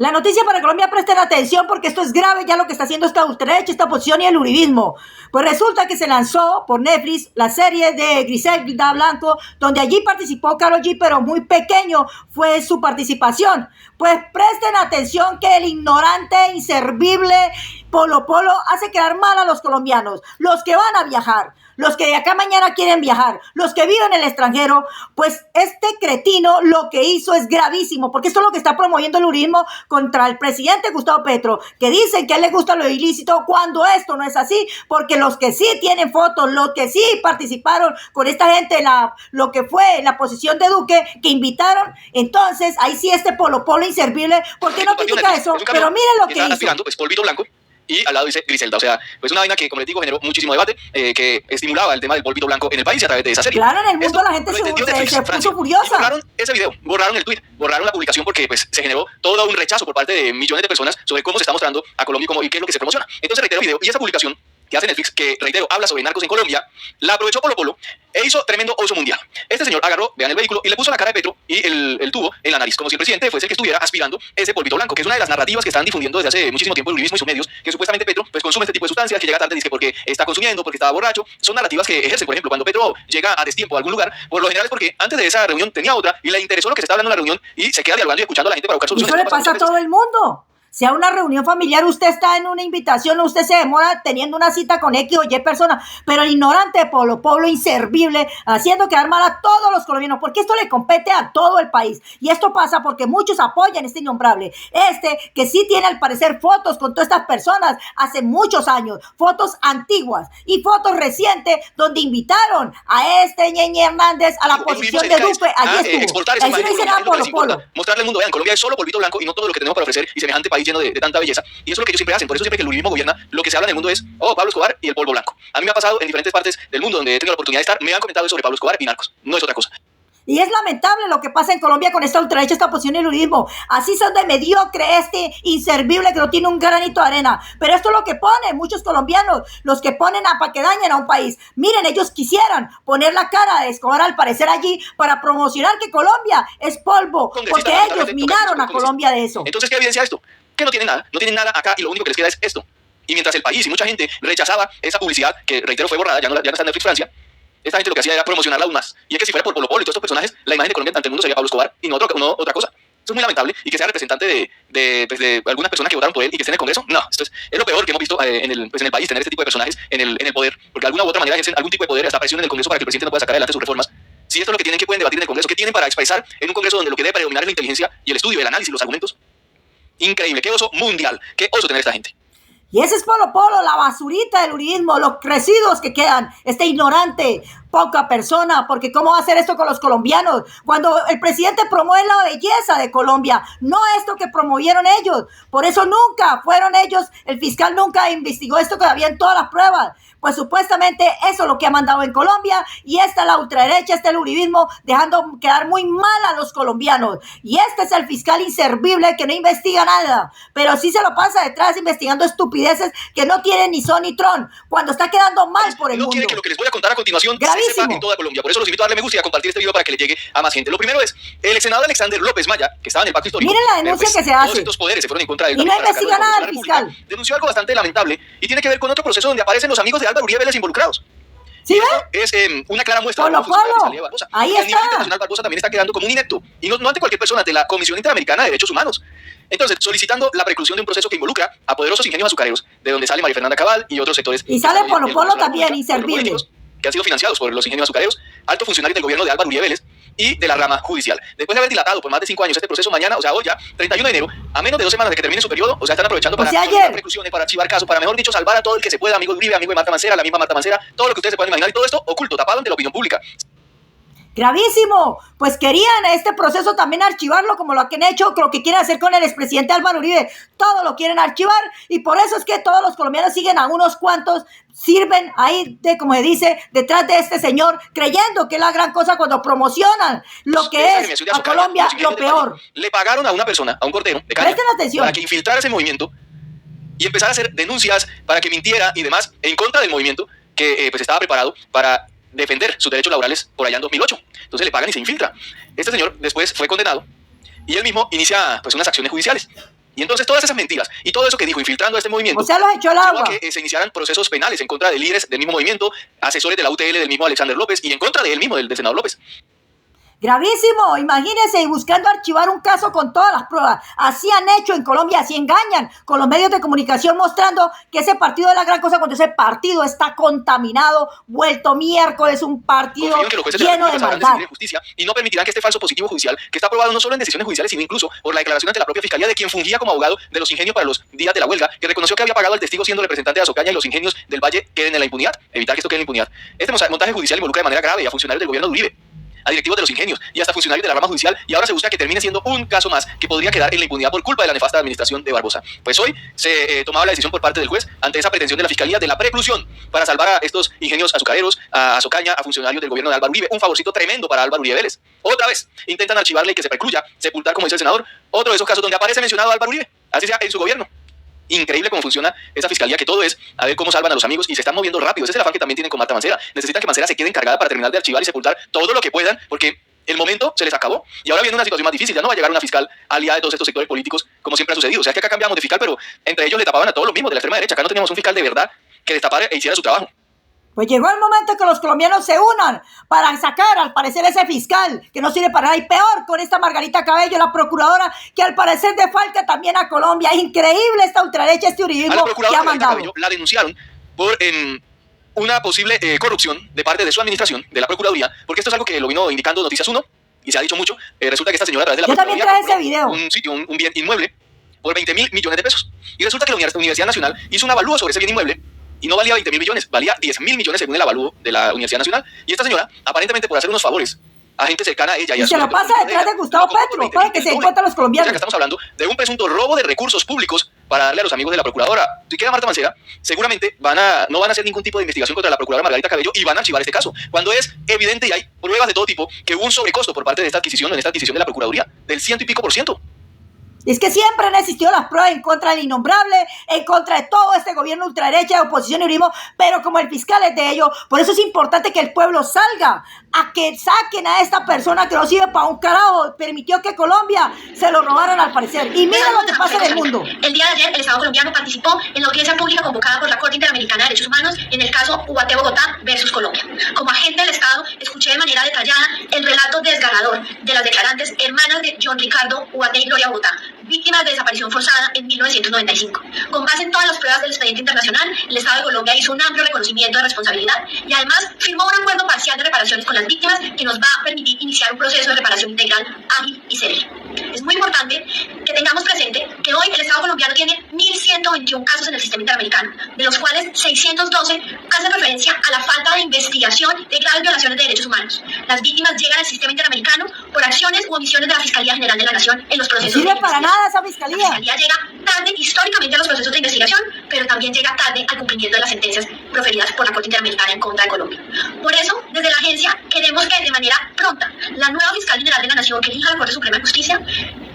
La noticia para Colombia, presten atención porque esto es grave ya lo que está haciendo esta ultraderecha, esta oposición y el uribismo. Pues resulta que se lanzó por Netflix la serie de Griselda Blanco, donde allí participó Karol G, pero muy pequeño fue su participación. Pues presten atención que el ignorante, inservible Polo Polo hace quedar mal a los colombianos, los que van a viajar, los que de acá mañana quieren viajar, los que viven en el extranjero. Pues este cretino lo que hizo es gravísimo, porque esto es lo que está promoviendo el uribismo contra el presidente Gustavo Petro, que dicen que a él le gusta lo ilícito cuando esto no es así, porque los que sí tienen fotos, los que sí participaron con esta gente en lo que fue en la posición de Duque, que invitaron, entonces ahí sí este Polo Polo inservible, ¿por qué no critica eso? Pero miren lo que hizo. Aspirando, pues polvito blanco. Y al lado dice Griselda, o sea, pues una vaina que, como les digo, generó muchísimo debate, que estimulaba el tema del polvito blanco en el país y a través de esa serie. Claro, en el mundo esto, la gente se puso furiosa. Borraron ese video, borraron el tweet, borraron la publicación porque pues se generó todo un rechazo por parte de millones de personas sobre cómo se está mostrando a Colombia y qué es lo que se promociona. Entonces reitero el video y esa publicación que hace Netflix, que reitero, habla sobre narcos en Colombia, la aprovechó Polo Polo e hizo tremendo oso mundial. Este señor agarró, vean el vehículo, y le puso la cara de Petro y el tubo en la nariz, como si el presidente fuese el que estuviera aspirando ese polvito blanco, que es una de las narrativas que están difundiendo desde hace muchísimo tiempo el uribismo y sus medios, que supuestamente Petro pues consume este tipo de sustancias, que llega tarde, dice porque está consumiendo, porque estaba borracho. Son narrativas que ejercen, por ejemplo, cuando Petro llega a destiempo a algún lugar, por lo general es porque antes de esa reunión tenía otra y le interesó lo que se está hablando en la reunión y se queda dialogando y escuchando a la gente para buscar soluciones. Eso le pasa a todo el mundo. Si a una reunión familiar usted está en una invitación, usted se demora teniendo una cita con X o Y persona, pero el ignorante Polo Polo inservible, haciendo quedar mal a todos los colombianos, porque esto le compete a todo el país. Y esto pasa porque muchos apoyan este innombrable. Que sí tiene al parecer fotos con todas estas personas hace muchos años, fotos antiguas y fotos recientes donde invitaron a Ñeñe Hernández a la posición de Duque. Allí estuvo. Exportar esa imagen Polo Polo. Mostrarle al mundo, vean, Colombia es solo polvito blanco y no todo lo que tenemos para ofrecer y semejante país lleno de tanta belleza. Y eso es lo que ellos siempre hacen. Por eso siempre que el uribismo gobierna, lo que se habla en el mundo es, oh, Pablo Escobar y el polvo blanco. A mí me ha pasado en diferentes partes del mundo donde he tenido la oportunidad de estar, me han comentado sobre Pablo Escobar y narcos. No es otra cosa. Y es lamentable lo que pasa en Colombia con esta ultraderecha, esta oposición y el uribismo. Así son de mediocre inservible que no tiene un granito de arena. Pero esto es lo que ponen muchos colombianos, los que ponen para que dañen a un país. Miren, ellos quisieran poner la cara de Escobar al parecer allí para promocionar que Colombia es polvo, porque ellos minaron a Colombia de eso. Entonces, ¿qué evidencia esto? Que no tienen nada acá y lo único que les queda es esto. Y mientras el país y mucha gente rechazaba esa publicidad, que reitero fue borrada, ya no está en Netflix Francia, esta gente lo que hacía era promocionarla aún más. Y es que si fuera por Polo Polo y todos estos personajes, la imagen de Colombia ante el mundo sería Pablo Escobar y no otra cosa. Esto es muy lamentable. Y que sea representante de algunas personas que votaron por él y que estén en el Congreso, no, esto es lo peor que hemos visto en el país, tener este tipo de personajes en el poder, porque de alguna u otra manera ejercen algún tipo de poder, hasta presión en el Congreso para que el presidente no pueda sacar adelante sus reformas. Si esto es lo que tienen, que pueden debatir en el Congreso, que tienen para expresar en un Congreso donde lo que debe predominar es la inteligencia y el estudio, el análisis, los argumentos. Increíble, qué oso mundial, qué oso tener esta gente. Y ese es Polo Polo, la basurita del uribismo, los residuos que quedan, este ignorante, poca persona, porque ¿cómo va a hacer esto con los colombianos? Cuando el presidente promueve la belleza de Colombia, no esto que promovieron ellos. Por eso nunca fueron ellos, el fiscal nunca investigó esto que había en todas las pruebas. Pues supuestamente eso es lo que ha mandado en Colombia y esta es la ultraderecha, el uribismo, dejando quedar muy mal a los colombianos. Y este es el fiscal inservible que no investiga nada, pero sí se lo pasa detrás investigando estupideces que no tienen ni son ni tron, cuando está quedando mal por el mundo. No quiere que lo que les voy a contar a continuación se sepa en toda Colombia. Por eso los invito a darle me gusta y a compartir este video para que le llegue a más gente. Lo primero es, el ex senador Alexander López Maya, que estaba en el pacto histórico. Miren la denuncia que se hace. Todos estos poderes se fueron en contra de él. Y no investiga nada el fiscal. Denunció algo bastante lamentable y tiene que ver con otro proceso donde aparecen los amigos de Álvaro Uribe Vélez involucrados. ¿Sí ve? Es una clara muestra Polo Polo. Ahí está. El nivel internacional Barbosa también está quedando como un inepto. Y no ante cualquier persona, ante la Comisión Interamericana de Derechos Humanos. Entonces, solicitando la preclusión de un proceso que involucra a poderosos ingenios azucareros, de donde sale María Fernanda Cabal y otros sectores. Y sale Polo Polo también, inservible. Que han sido financiados por los ingenios azucareros, altos funcionarios del gobierno de Álvaro Uribe Vélez y de la rama judicial. Después de haber dilatado por más de 5 años este proceso, mañana, o sea, hoy ya, 31 de enero, a menos de 2 semanas de que termine su periodo, o sea, están aprovechando para solicitar preclusiones, para archivar casos, para, mejor dicho, salvar a todo el que se pueda, amigo de Uribe, amigo de Marta Mancera, la misma Marta Mancera, todo lo que ustedes se puedan imaginar, y todo esto oculto, tapado ante la opinión pública. Gravísimo, pues querían este proceso también archivarlo como lo que han hecho, lo que quieren hacer con el expresidente Álvaro Uribe, todo lo quieren archivar y por eso es que todos los colombianos siguen a unos cuantos, sirven ahí, como se dice, detrás de este señor, creyendo que es la gran cosa cuando promocionan lo que es a Colombia lo peor. Le pagaron a una persona, a un cordero de caña, para que infiltrara ese movimiento y empezara a hacer denuncias para que mintiera y demás en contra del movimiento que pues estaba preparado para defender sus derechos laborales por allá en 2008. Entonces le pagan y se infiltra. Este señor después fue condenado y él mismo inicia pues unas acciones judiciales. Y entonces todas esas mentiras y todo eso que dijo infiltrando a este movimiento, o sea, los echó al llevó agua. a que se iniciaran procesos penales en contra de líderes del mismo movimiento, asesores de la UTL del mismo Alexander López y en contra de él mismo, del senador López. Gravísimo, imagínense, y buscando archivar un caso con todas las pruebas. Así han hecho en Colombia, así engañan con los medios de comunicación mostrando que ese partido es la gran cosa cuando ese partido está contaminado, vuelto miércoles, un partido lleno de maldad. Justicia y no permitirán que este falso positivo judicial, que está aprobado no solo en decisiones judiciales, sino incluso por la declaración ante la propia fiscalía de quien fungía como abogado de los ingenios para los días de la huelga, que reconoció que había pagado al testigo siendo representante de Azocaña y los ingenios del Valle queden en la impunidad, evitar que esto quede en la impunidad. Este montaje judicial involucra de manera grave a funcionarios del gobierno de Uribe, a directivos de los ingenios y hasta funcionarios de la rama judicial, y ahora se busca que termine siendo un caso más que podría quedar en la impunidad por culpa de la nefasta administración de Barbosa. Pues hoy se tomaba la decisión por parte del juez ante esa pretensión de la fiscalía de la preclusión para salvar a estos ingenios azucareros, a Azocaña, a funcionarios del gobierno de Álvaro Uribe. Un favorcito tremendo para Álvaro Uribe Vélez. Otra vez intentan archivarle y que se precluya, sepultar, como dice el senador, otro de esos casos donde aparece mencionado Álvaro Uribe, así sea en su gobierno. Increíble cómo funciona esa fiscalía, que todo es a ver cómo salvan a los amigos y se están moviendo rápido. Ese es el afán que también tienen con Marta Mancera. Necesitan que Mancera se quede encargada para terminar de archivar y sepultar todo lo que puedan, porque el momento se les acabó y ahora viene una situación más difícil. Ya no va a llegar una fiscal aliada de todos estos sectores políticos como siempre ha sucedido. O sea, es que acá cambiamos de fiscal, pero entre ellos le tapaban a todos los mismos de la extrema derecha. Acá no teníamos un fiscal de verdad que destapara e hiciera su trabajo. Pues llegó el momento que los colombianos se unan para sacar, al parecer, ese fiscal que no sirve para nada. Y peor con esta Margarita Cabello, la procuradora, que al parecer defalca también a Colombia. Es increíble esta ultraderecha, este uribismo a la procuradora que ha mandado. Cabello la denunciaron por una posible corrupción de parte de su administración, de la Procuraduría, porque esto es algo que lo vino indicando Noticias 1 y se ha dicho mucho. Resulta que esta señora, a través de la Yo también traje ese video. un sitio, un bien inmueble por 20.000 millones de pesos. Y resulta que la Universidad Nacional hizo un avalúo sobre ese bien inmueble y no valía 20.000 millones, valía 10.000 millones según el avalúo de la Universidad Nacional. Y esta señora, aparentemente por hacer unos favores a gente cercana a ella y se lo pasa detrás de Gustavo Petro para que se den cuenta los colombianos. O sea, que estamos hablando de un presunto robo de recursos públicos para darle a los amigos de la procuradora. Si queda Marta Mancera, seguramente no van a hacer ningún tipo de investigación contra la procuradora Margarita Cabello y van a archivar este caso, cuando es evidente y hay pruebas de todo tipo que hubo un sobrecosto por parte de esta adquisición, en esta adquisición de la Procuraduría, del 100 y pico %. Es que siempre han existido las pruebas en contra del innombrable, en contra de todo este gobierno ultraderecha, de oposición y uribismo, pero como el fiscal es de ellos, por eso es importante que el pueblo salga a que saquen a esta persona que no sirve para un carajo, permitió que Colombia se lo robaran al parecer. Y mira lo que pasa en el mundo. El día de ayer el Estado colombiano participó en la audiencia pública convocada por la Corte Interamericana de Derechos Humanos en el caso Ubaté Bogotá versus Colombia. Como agente del Estado, escuché de manera detallada el relato desgarrador de las declarantes hermanas de John Ricardo Ubaté y Gloria Bogotá, víctimas de desaparición forzada en 1995. Con base en todas las pruebas del expediente internacional, el Estado de Colombia hizo un amplio reconocimiento de responsabilidad y además firmó un acuerdo parcial de reparaciones con las víctimas que nos va a permitir iniciar un proceso de reparación integral ágil y célere. Es muy importante que tengamos presente que hoy el Estado colombiano tiene 1.121 casos en el sistema interamericano, de los cuales 612 hacen referencia a la falta de investigación de graves violaciones de derechos humanos. Las víctimas llegan al sistema interamericano por acciones u omisiones de la Fiscalía General de la Nación en los procesos no sirve para nada esa fiscalía. La Fiscalía llega tarde históricamente a los procesos de investigación, pero también llega tarde al cumplimiento de las sentencias proferidas por la Corte Interamericana en contra de Colombia. Por eso, desde la agencia, queremos que de manera pronta la nueva Fiscal General de la Nación que elija la Corte Suprema de Justicia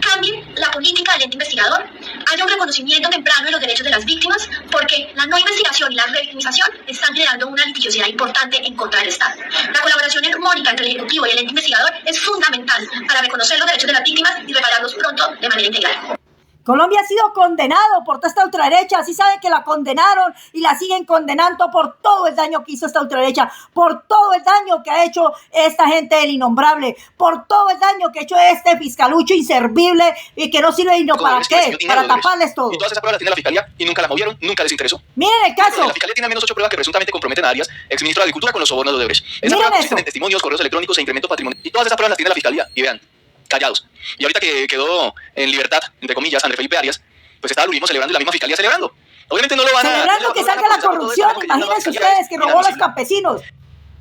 cambie la política del ente investigador, haya un reconocimiento temprano de los derechos de las víctimas, porque la no investigación y la revictimización están generando una litigiosidad importante en contra del Estado. La colaboración armónica entre el Ejecutivo y el ente investigador es fundamental para reconocer los derechos de las víctimas y repararlos pronto de manera integral. Colombia ha sido condenado por toda esta ultraderecha, así saben que la condenaron y la siguen condenando por todo el daño que hizo esta ultraderecha, por todo el daño que ha hecho esta gente del innombrable, por todo el daño que ha hecho este fiscalucho inservible y que no sirve y no para qué, para taparles todo. Y todas esas pruebas las tiene la Fiscalía y nunca las movieron, nunca les interesó. Miren el caso. La Fiscalía tiene al menos 8 pruebas que presuntamente comprometen a Arias, exministro de Agricultura, con los sobornos de Odebrecht. Esas pruebas consisten en testimonios, correos electrónicos e incremento patrimonial. Y todas esas pruebas las tiene la Fiscalía. Y vean, callados. Y ahorita que quedó en libertad, entre comillas, Andrés Felipe Arias, pues está el uribismo celebrando y la misma Fiscalía celebrando. Obviamente no lo van a... Celebrando que saca la corrupción, imagínense ustedes que robó a los campesinos.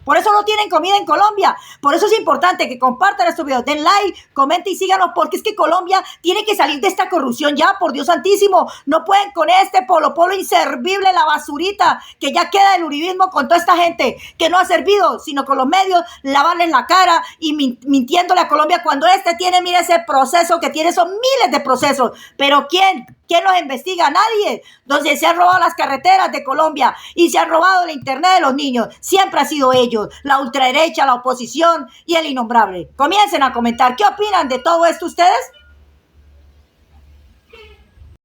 Por eso no tienen comida en Colombia. Por eso es importante que compartan estos videos, den like, comenten y síganos, porque es que Colombia tiene que salir de esta corrupción ya, por Dios santísimo. No pueden con este polo inservible, la basurita que ya queda del uribismo con toda esta gente que no ha servido, sino con los medios, lavarles la cara y mintiéndole a Colombia cuando tiene, mire ese proceso que tiene, son miles de procesos. Pero ¿quién los investiga? Nadie. Donde se han robado las carreteras de Colombia y se han robado el internet de los niños, siempre ha sido ellos, la ultraderecha, la oposición y el innombrable. Comiencen a comentar, ¿qué opinan de todo esto ustedes?